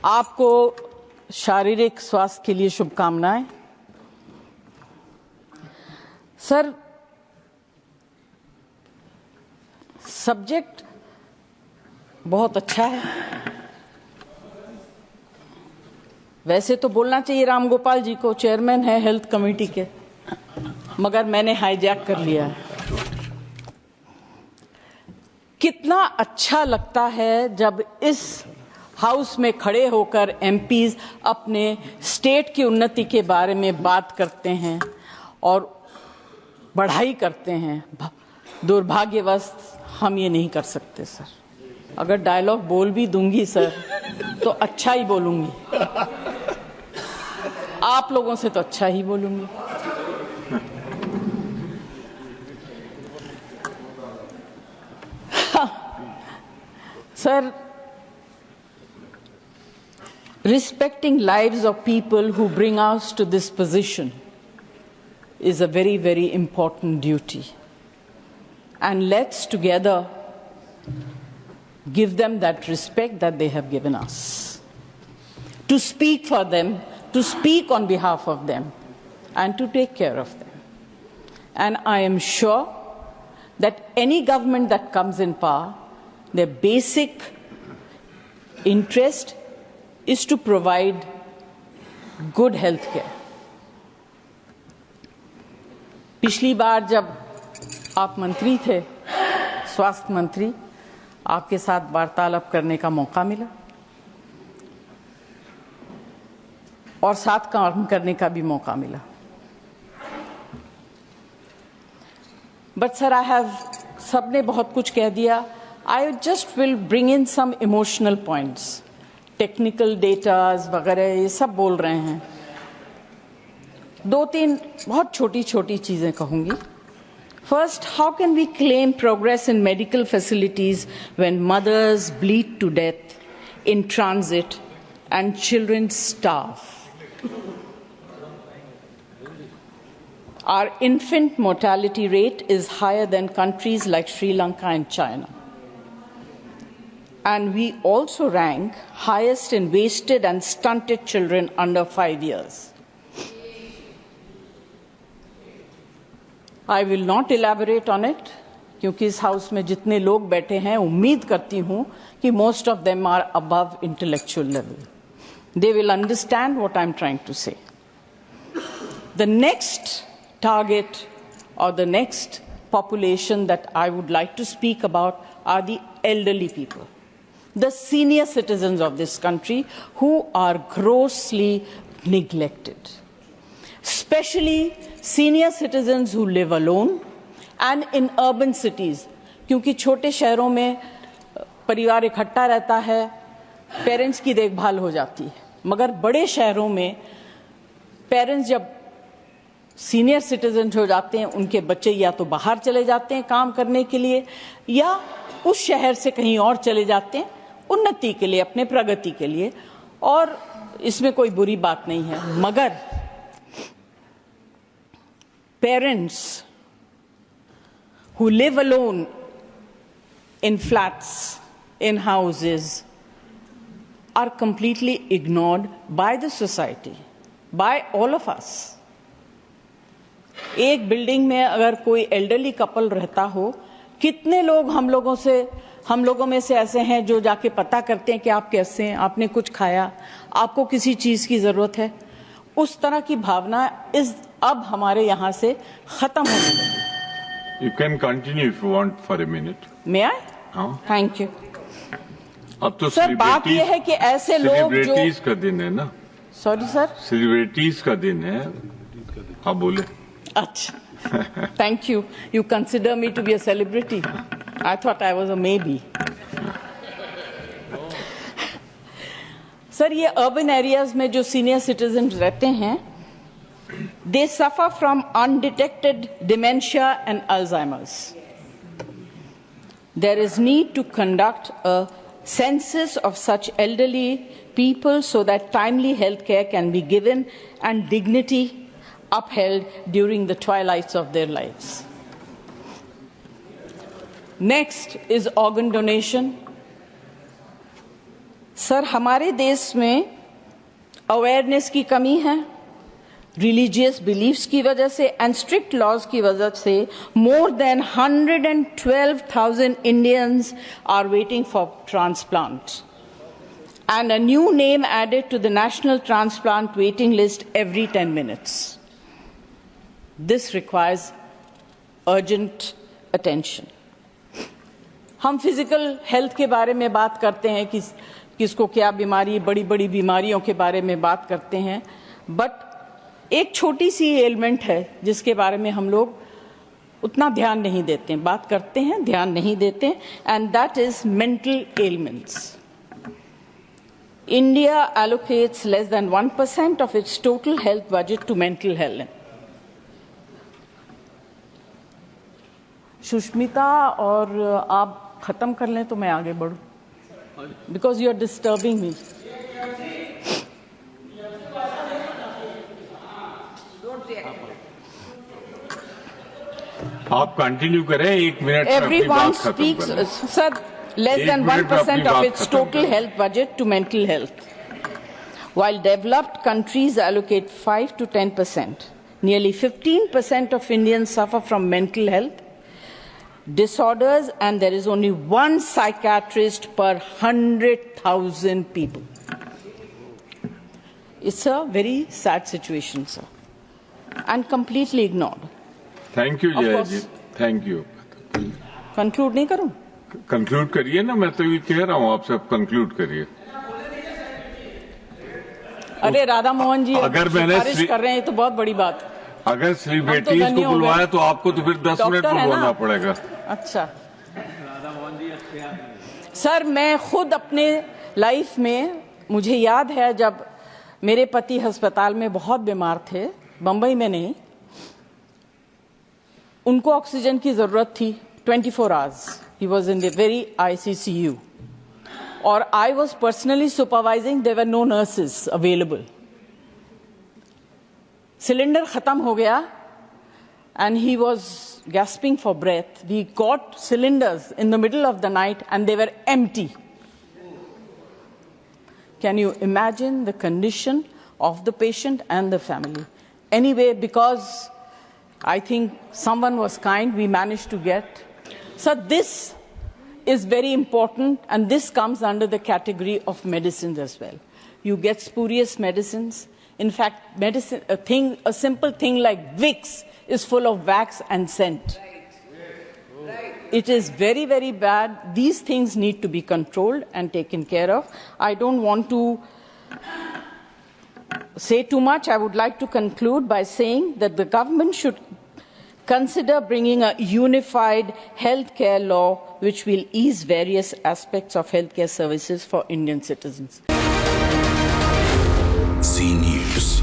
आपको शारीरिक स्वास्थ्य के लिए शुभकामनाएं। सर, सब्जेक्ट बहुत अच्छा है। वैसे तो बोलना चाहिए राम गोपाल जी को, चेयरमैन है हेल्थ कमेटी के, मगर मैंने हाईजैक कर लिया है। कितना अच्छा लगता है जब इस हाउस में खड़े होकर एमपीज अपने स्टेट की उन्नति के बारे में बात करते हैं और बढ़ाई करते हैं। दुर्भाग्यवश हम ये नहीं कर सकते सर। अगर डायलॉग बोल भी दूंगी सर तो अच्छा ही बोलूंगी, आप लोगों से तो अच्छा ही बोलूंगी। Sir, respecting lives of people who bring us to this position is a very, very important duty. And let's together give them that respect that they have given us. To speak for them, to speak on behalf of them, and to take care of them. And I am sure that any government that comes in power, their basic interest is to provide good health care. पिछली बार जब आप मंत्री थे, स्वास्थ्य मंत्री, आपके साथ वार्तालाप करने का मौका मिला और साथ काम करने का भी मौका मिला। बट सर, सबने बहुत कुछ कह दिया। I just will bring in some emotional points. Technical datas वगैरह ये सब बोल रहे हैं। दो तीन बहुत छोटी छोटी चीजें कहूंगी। First, how can we claim progress in medical facilities when mothers bleed to death in transit and children starve? Our infant mortality rate is higher than countries like Sri Lanka and China. And we also rank highest in wasted and stunted children under 5 years. I will not elaborate on it, क्योंकि इस house में जितने लोग बैठे हैं, उम्मीद करती हूं कि most of them are above intellectual level. They will understand what I'm trying to say. The next target or the next population that I would like to speak about are the elderly people, the senior citizens of this country who are grossly neglected, especially senior citizens who live alone and in urban cities, क्योंकि छोटे शहरों में परिवार इकट्ठा रहता है, parents की देखभाल हो जाती है, मगर बड़े शहरों में पेरेंट्स जब सीनियर सिटीजन हो जाते हैं, उनके बच्चे या तो बाहर चले जाते हैं काम करने के लिए या उस शहर से कहीं और चले जाते हैं उन्नति के लिए, अपने प्रगति के लिए, और इसमें कोई बुरी बात नहीं है। मगर parents who live alone in flats, in houses, are completely ignored by the society, by all of us. एक बिल्डिंग में अगर कोई एल्डरली कपल रहता हो, कितने लोग हम लोगों में से ऐसे हैं जो जाके पता करते हैं कि आप कैसे हैं, आपने कुछ खाया, आपको किसी चीज की जरूरत है। उस तरह की भावना अब हमारे यहाँ से खत्म होने लगी। You can continue if you want for a minute. May I? हाँ। Thank you. अब तो सर, बात यह है कि ऐसे लोग जो सेलिब्रिटीज का दिन है ना। सॉरी सर, सेलिब्रिटीज का दिन है। हाँ बोले। अच्छा, thank you. You consider me to be a celebrity. I thought I was a maybe. Sir, ये urban areas में जो senior citizens रहते हैं, they suffer from undetected dementia and Alzheimer's. There is need to conduct a census of such elderly people so that timely health care can be given and dignity upheld during the twilights of their lives. Next is organ donation. Sir, हमारे देश में awareness की कमी है, religious beliefs की वजह से and strict laws की वजह से more than 112,000 Indians are waiting for transplant, and a new name added to the national transplant waiting list every 10 minutes. This requires urgent attention. हम फिजिकल हेल्थ के बारे में बात करते हैं कि किसको क्या बीमारी, बड़ी बड़ी बीमारियों के बारे में बात करते हैं, बट एक छोटी सी एलिमेंट है जिसके बारे में हम लोग उतना ध्यान नहीं देते हैं, बात करते हैं, ध्यान नहीं देते, and that is mental elements. India allocates less than 1% of its total health budget to mental health. Sushmita, और आप खत्म कर लें तो मैं आगे बढ़ूं, because you are disturbing me. आप कंटिन्यू करें, 1 मिनट में अपनी Everyone बात खत्म speaks, करें. sir, less एक than मिनट में 1% अपनी of बात its खत्म total करें. health budget to mental health, while developed countries allocate 5 to 10%. Nearly 15% of Indians suffer from mental health disorders, and there is only one psychiatrist per 100,000 people. It's a very sad situation, sir, and completely ignored. Thank you Of Jaya course. जी, thank you. Conclude नहीं करूं? Conclude करिए ना, मैं तो ये कह रहा हूँ आपसे, कंक्लूड करिए. अरे राधा मोहन जी, अगर मैंने सिफारिश कर रहे हैं तो बहुत बड़ी बात. अगर सेलिब्रिटीज धन्य को हो गए. बुलवाया तो आपको तो फिर 10 मिनट डॉक्टर में है ना? बोलना पड़ेगा. अच्छा सर, मैं खुद अपने लाइफ में, मुझे याद है जब मेरे पति अस्पताल में बहुत बीमार थे, बंबई में नहीं, उनको ऑक्सीजन की जरूरत थी 24 hours. He was in the very ICCU, और I was personally supervising. There were no nurses available. Cylinder खत्म हो गया and he was gasping for breath. We got cylinders in the middle of the night and they were empty. Can you imagine the condition of the patient and the family? Anyway, because I think someone was kind, we managed to get. So this is very important, and this comes under the category of medicines as well. You get spurious medicines. In fact, medicine, a simple thing like Vicks is full of wax and scent. It is very, very bad. These things need to be controlled and taken care of. I don't want to say too much. I would like to conclude by saying that the government should consider bringing a unified healthcare law which will ease various aspects of healthcare services for Indian citizens. Zee News.